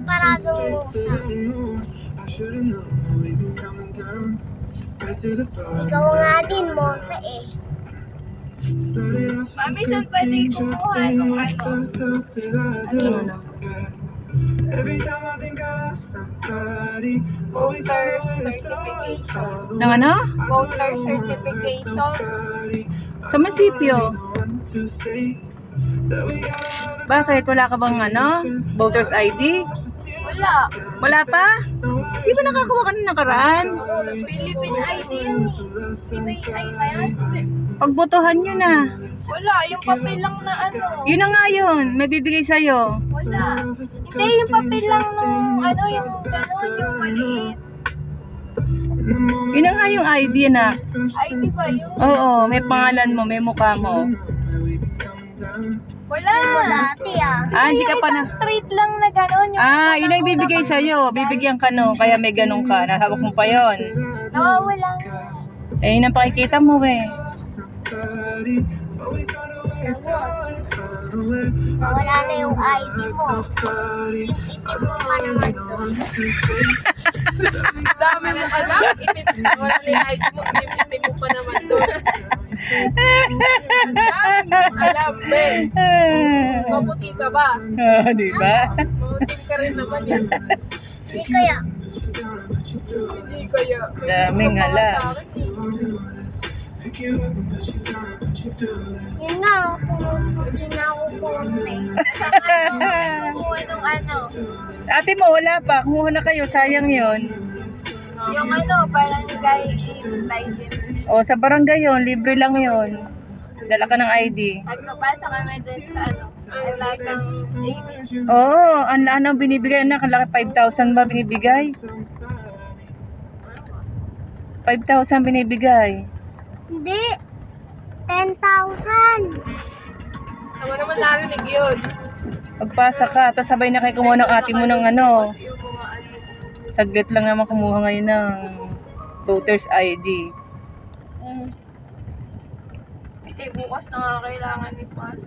Paradong buksan. Ikaw nga din, Monse eh. Mami, saan pwede kumuha nung ano? Voter certification. Ng ano? Voter certification. Sa munisipyo. Bakit? Wala ka bang ano? Voters ID? Wala. Wala pa? Di ba nakakuha ka na nakaraan? Philippine ID yan. PBI ba yan? Pagbotohan nyo na. Wala. Yung papel lang na ano. Yun na nga yun. May bibigay sa'yo. Wala. Hindi, yung papel lang nung ano, yung gano'n, yung maliit. Yun na nga yung ID na. ID ba yun? Oo, may pangalan mo, may mukha mo. Wala. Dati ah. Ah, hindi ka pa na... Straight lang na gano'n. Yung Ah, yun ang ibibigay sa'yo. Bibigyan ka no. Kaya may ganun ka. Nahawak mo pa yun. Nawawala. Eh, yun ang pakikita mo eh. Wala na yung ID mo. Itim mo pa naman doon. Dami mo alam. Wala na yung ID mo. Itim mo pa naman doon. Dami mo alam, be. Mabuti ka ba? Oh, di ba? Mabuti ka rin naman yan. Hindi kaya. Hindi kaya. Daming hala. Yun nga, hindi na ako pumunta. Kumuha nung ano. Ate mo, wala pa. Kumuha na kayo. Sayang yun. Yung ano, parang license. O, sa barangay yun. Libre lang yun. Dala ka ng ID. Nagkapasa kami dun sa ano. Alagang David. Oo, ano binibigay na? Kalaki 5,000 ba binibigay? 5,000 binibigay. Hindi. 10,000. Tama naman narinig yun. Pagpasa ka, tapos sabay na kayo kumuha ng ate mo ng ano. Yung mga ano. Saglit lang naman kumuha ngayon ng voter's ID. Eh, bukas na nga kailangan ni Paz.